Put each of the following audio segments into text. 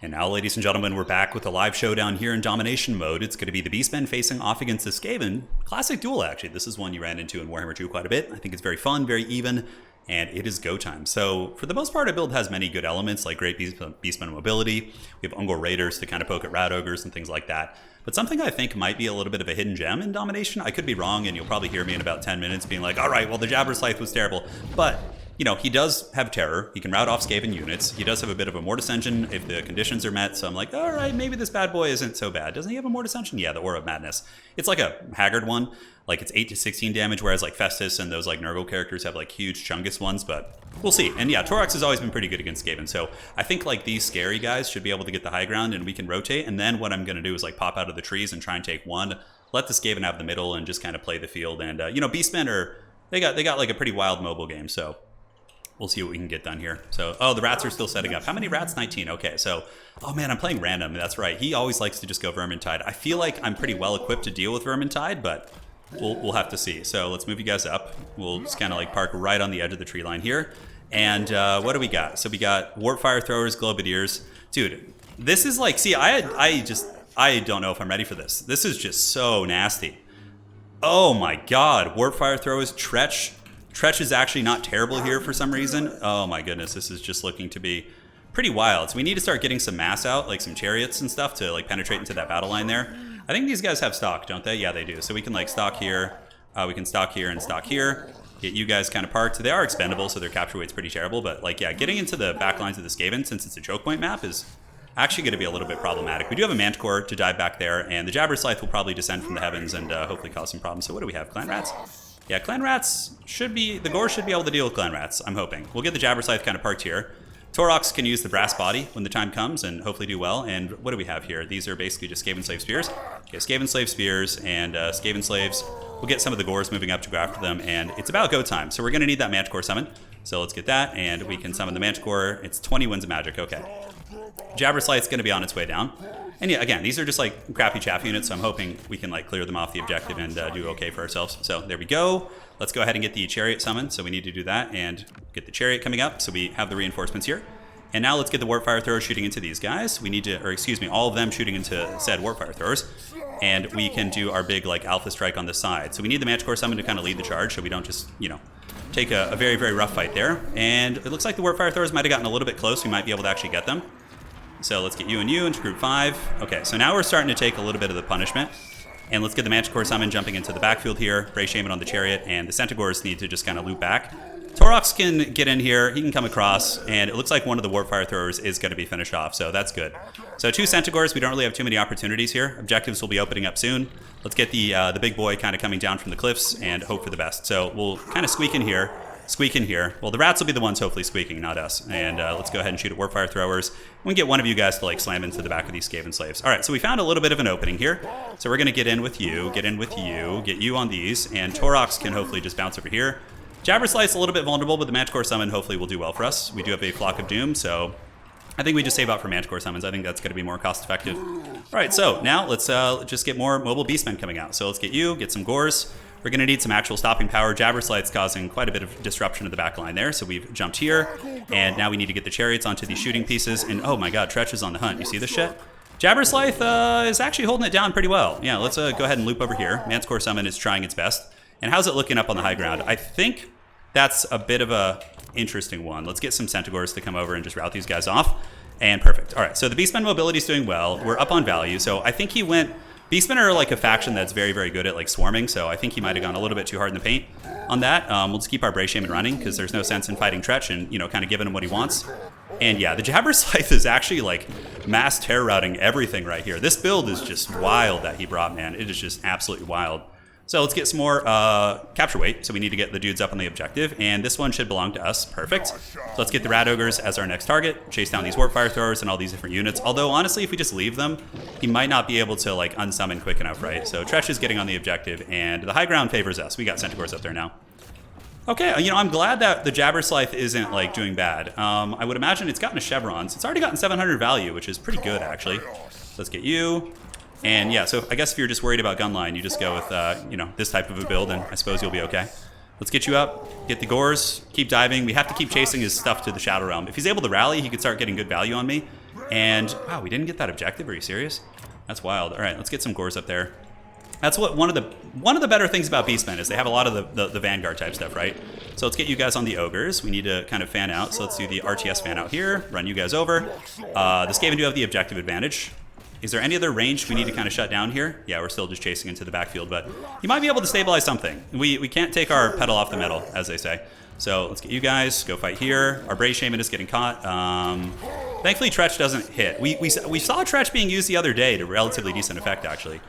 And now, ladies and gentlemen, we're back with a live showdown here in domination mode. It's going to be the Beastmen facing off against the Skaven. Classic duel, actually. This is one you ran into in Warhammer 2 quite a bit. I think it's very fun, very even, and it is go time. So, for the most part, our build has many good elements, like great Beastmen mobility. We have Ungor Raiders to kind of poke at Rat Ogres and things like that. But something I think might be a little bit of a hidden gem in domination, I could be wrong, and you'll probably hear me in about 10 minutes being like, all right, well, the Jabber Scythe was terrible. But you know, he does have terror. He can rout off Skaven units. He does have a bit of a Mortis Engine if the conditions are met. So I'm like, all right, maybe this bad boy isn't so bad. Doesn't he have a Mortis Engine? Yeah, the Aura of Madness. It's like a Haggard one. Like it's 8 to 16 damage, whereas like Festus and those like Nurgle characters have like huge Chungus ones, but we'll see. And yeah, Torax has always been pretty good against Skaven. So I think like these scary guys should be able to get the high ground and we can rotate. And then what I'm going to do is like pop out of the trees and try and take one, let the Skaven have the middle and just kind of play the field. And you know, Beastmen are, they got like a pretty wild mobile game. So we'll see what we can get done here. So, oh, the rats are still setting up. How many rats? 19. Okay, so, oh man, I'm playing random. That's right. He always likes to just go Vermintide. I feel like I'm pretty well equipped to deal with Vermintide, but we'll have to see. So let's move you guys up. We'll just kind of like park right on the edge of the tree line here. And what do we got? So we got Warp Fire Throwers, Globadiers. Dude, this is like, see, I don't know if I'm ready for this. This is just so nasty. Oh my God, Warp Fire Throwers, Tretch. Tretch is actually not terrible here for some reason. Oh my goodness, this is just looking to be pretty wild. So we need to start getting some mass out, like some chariots and stuff to like penetrate into that battle line there. I think these guys have stock, don't they? Yeah, they do. So we can like stock here, we can stock here and stock here. Get you guys kind of parked. They are expendable, so their capture weight's pretty terrible. But like, yeah, getting into the back lines of the Skaven, since it's a choke point map, is actually going to be a little bit problematic. We do have a Manticore to dive back there, and the Jabber Scythe will probably descend from the heavens and hopefully cause some problems. So what do we have? Clan Rats? Yeah, Clan Rats should be, the Gore should be able to deal with Clan Rats, I'm hoping. We'll get the Jabber Scythe kind of parked here. Torox can use the Brass Body when the time comes and hopefully do well. And what do we have here? These are basically just Skaven Slave Spears. Okay, Skaven Slave Spears and Skaven Slaves. We'll get some of the Gores moving up to go after them, and it's about go time. So we're going to need that Manticore summon. So let's get that, and we can summon the Manticore. It's 20 Winds of Magic, okay. Jabber Scythe's going to be on its way down. And yeah, again, these are just like crappy chaff units, so I'm hoping we can like clear them off the objective and do okay for ourselves. So there we go. Let's go ahead and get the Chariot summoned. So we need to do that and get the Chariot coming up. So we have the reinforcements here. And now let's get the Warp Fire Throwers shooting into these guys. We need to, or excuse me, all of them shooting into said Warp Fire Throwers. And we can do our big like Alpha Strike on the side. So we need the Manticore summon to kind of lead the charge so we don't just, you know, take a very, very rough fight there. And it looks like the Warp Fire Throwers might have gotten a little bit close. We might be able to actually get them. So let's get you into group 5. Okay, so now we're starting to take a little bit of the punishment. And let's get the Manticore summon jumping into the backfield here. Bray Shaman on the Chariot, and the Centaurs need to just kind of loop back. Torox can get in here, he can come across, and it looks like one of the Warp Fire Throwers is going to be finished off, so that's good. So 2 Centaurs, we don't really have too many opportunities here. Objectives will be opening up soon. Let's get the big boy kind of coming down from the cliffs and hope for the best. So we'll kind of squeak in here. Well, the rats will be the ones hopefully squeaking, not us. And let's go ahead and shoot at Warp Fire Throwers. We can get one of you guys to like slam into the back of these Skaven Slaves. All right, so we found a little bit of an opening here. So we're going to get in with you, get you on these, and Torox can hopefully just bounce over here. Jabber Slice a little bit vulnerable, but the Manticore summon hopefully will do well for us. We do have a Flock of Doom, so I think we just save out for Manticore summons. I think that's going to be more cost effective. All right, so now let's just get more mobile Beastmen coming out. So let's get you, get some Gores. We're going to need some actual stopping power. Jabber Slide's causing quite a bit of disruption to the back line there, so we've jumped here, and now we need to get the Chariots onto these shooting pieces, and oh my God, Tretch is on the hunt. You see this shit? Jabber Scythe is actually holding it down pretty well. Yeah, let's go ahead and loop over here. Manticore Summon is trying its best. And how's it looking up on the high ground? I think that's a bit of a interesting one. Let's get some Centaurs to come over and just route these guys off. And perfect. All right, so the Beastmen mobility is doing well. We're up on value, so I think he went... Beastmen are like a faction that's very, very good at like swarming, so I think he might have gone a little bit too hard in the paint on that. We'll just keep our Bray Shaman running because there's no sense in fighting Tretch and, you know, kind of giving him what he wants. And yeah, the Jabber Scythe is actually like mass terror routing everything right here. This build is just wild that he brought, man. It is just absolutely wild. So let's get some more capture weight. So we need to get the dudes up on the objective, and this one should belong to us. Perfect. So let's get the Rat Ogres as our next target, chase down these Warp Fire Throwers and all these different units. Although, honestly, if we just leave them, he might not be able to like unsummon quick enough, right? So Tretch is getting on the objective, and the high ground favors us. We got Centaurs up there now. Okay, you know, I'm glad that the Jabber Scythe isn't like doing bad. I would imagine it's gotten a Chevrons. It's already gotten 700 value, which is pretty good, actually. So let's get you. And yeah, so I guess if you're just worried about gunline, you just go with, you know, this type of a build, and I suppose you'll be okay. Let's get you up, get the Gores, keep diving. We have to keep chasing his stuff to the Shadow Realm. If he's able to rally, he could start getting good value on me. And wow, we didn't get that objective. Are you serious? That's wild. All right, let's get some gores up there. That's what one of the better things about Beastmen is they have a lot of the Vanguard type stuff, right? So let's get you guys on the ogres. We need to kind of fan out. So let's do the RTS fan out here. Run you guys over. The Skaven do have the objective advantage. Is there any other range we need to kind of shut down here? Yeah, we're still just chasing into the backfield, but you might be able to stabilize something. We can't take our pedal off the metal, as they say. So let's get you guys, go fight here. Our Brave Shaman is getting caught. Thankfully, Tretch doesn't hit. We saw Tretch being used the other day to relatively decent effect, actually.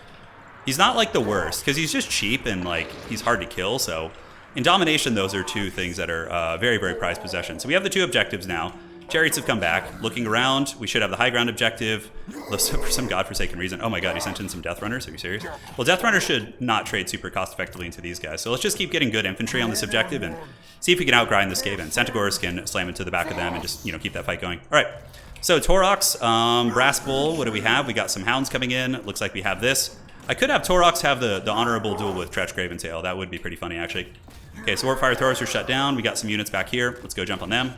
He's not like the worst, because he's just cheap and like he's hard to kill, so... In Domination, those are two things that are very, very prized possessions. So we have the two objectives now. Chariots have come back. Looking around, we should have the high ground objective. For some godforsaken reason. Oh my god, he sent in some Death Runners? Are you serious? Well, Death Runners should not trade super cost effectively into these guys. So let's just keep getting good infantry on this objective and see if we can outgrind the Skaven. Centaurs can slam into the back of them and just, you know, keep that fight going. All right. So Taurox, Brass Bull, what do we have? We got some Hounds coming in. It looks like we have this. I could have Taurox have the honorable duel with Tretch Graventail. That would be pretty funny, actually. Okay, so Warpfire Taurus are shut down. We got some units back here. Let's go jump on them.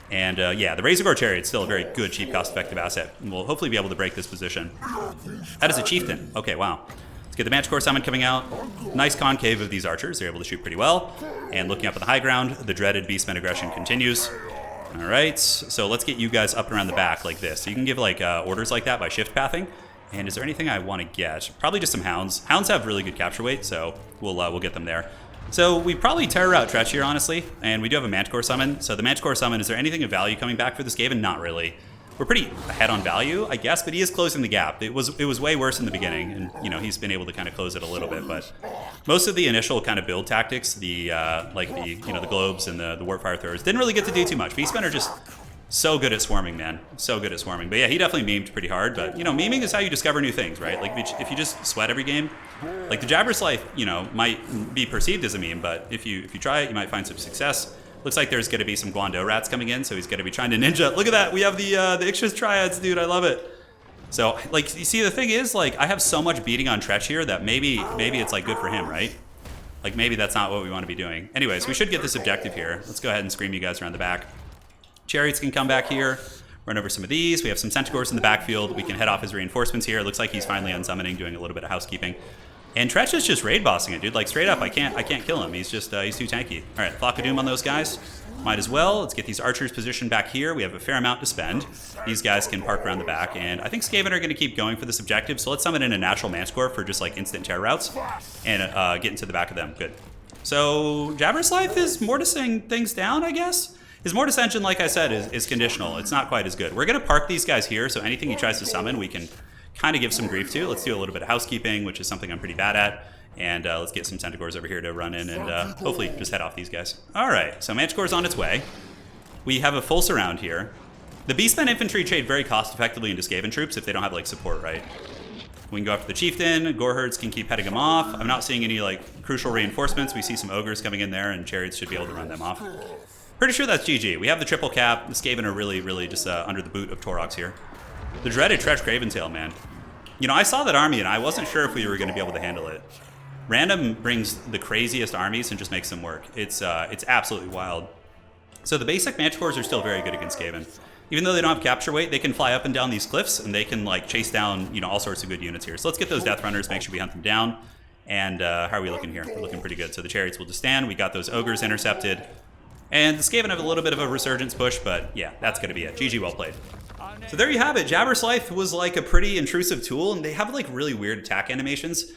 And yeah, the Razorgore Chariot's still a very good, cheap, cost-effective asset. And we'll hopefully be able to break this position. That is a Chieftain. Okay, wow. Let's get the Manticore Summon coming out. Nice concave of these archers. They're able to shoot pretty well. And looking up at the high ground, the dreaded Beastmen aggression continues. All right, so let's get you guys up and around the back like this. So you can give like orders like that by shift pathing. And is there anything I want to get? Probably just some Hounds. Hounds have really good capture weight, so we'll get them there. So we probably terror out Tretch here, honestly, and we do have a Manticore Summon. So the Manticore Summon, is there anything of value coming back for this Skaven? Not really. We're pretty ahead on value, I guess, but he is closing the gap. It was way worse in the beginning, and you know he's been able to kind of close it a little bit. But most of the initial kind of build tactics, the globes and the Warpfire Throwers, didn't really get to do too much. Beastmen are just so good at swarming, man. So good at swarming. But yeah, he definitely memed pretty hard. But, you know, memeing is how you discover new things, right? Like, if you just sweat every game, like the Jabber's Life, you know, might be perceived as a meme, but if you try it, you might find some success. Looks like there's going to be some Guando rats coming in, so he's going to be trying to ninja. Look at that. We have the Ixchus Triads, dude. I love it. So, like, you see, the thing is, like, I have so much beating on Tretch here that maybe it's, like, good for him, right? Like, maybe that's not what we want to be doing. Anyways, we should get this objective here. Let's go ahead and scream you guys around the back. Chariots can come back here, run over some of these. We have some Centaurs in the backfield. We can head off his reinforcements here. It looks like he's finally unsummoning, doing a little bit of housekeeping. And Tretch is just raid bossing it, dude. Like, straight up, I can't kill him. He's just, he's too tanky. All right, Flock of Doom on those guys. Might as well. Let's get these archers positioned back here. We have a fair amount to spend. These guys can park around the back. And I think Skaven are going to keep going for this objective. So let's summon in a natural Manticore for just, like, instant terror routes. And get into the back of them. Good. So Jabber's Life is mortising things down, I guess? His Mortis Engine, like I said, is conditional. It's not quite as good. We're going to park these guys here, so anything he tries to summon, we can kind of give some grief to. Let's do a little bit of housekeeping, which is something I'm pretty bad at. And let's get some Centaurs over here to run in and hopefully just head off these guys. All right, so Manticore's on its way. We have a full surround here. The Beastmen infantry trade very cost-effectively into Skaven troops if they don't have, like, support, right? We can go after the Chieftain. Goreherds can keep heading them off. I'm not seeing any, like, crucial reinforcements. We see some Ogres coming in there, and Chariots should be able to run them off. Pretty sure that's GG. We have the triple cap. The Skaven are really, really just under the boot of Taurox here. The dreaded Tretch Graventail, man. You know, I saw that army, and I wasn't sure if we were going to be able to handle it. Random brings the craziest armies and just makes them work. It's absolutely wild. So the basic Manticores are still very good against Skaven. Even though they don't have capture weight, they can fly up and down these cliffs, and they can, like, chase down, you know, all sorts of good units here. So let's get those Death Runners, make sure we hunt them down. And how are we looking here? We're looking pretty good. So the Chariots will just stand. We got those Ogres intercepted. And the Skaven have a little bit of a resurgence push, but yeah, that's going to be it. GG, well played. So there you have it. Jabber's Life was like a pretty intrusive tool, and they have like really weird attack animations.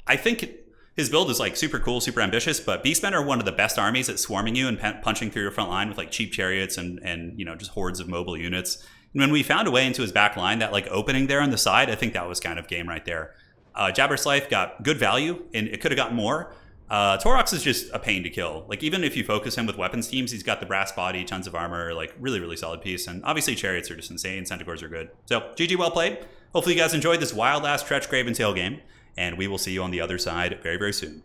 I think his build is like super cool, super ambitious, but Beastmen are one of the best armies at swarming you and punching through your front line with like cheap chariots and you know, just hordes of mobile units. And when we found a way into his back line, that like opening there on the side, I think that was kind of game right there. Jabber's Life got good value, and it could have got more. Taurox is just a pain to kill. Like, even if you focus him with weapons teams, he's got the brass body, tons of armor, like really, really solid piece. And obviously Chariots are just insane. Centaurs are good. So GG, well played. Hopefully you guys enjoyed this wild ass Tretch Graventail game, and we will see you on the other side very, very soon.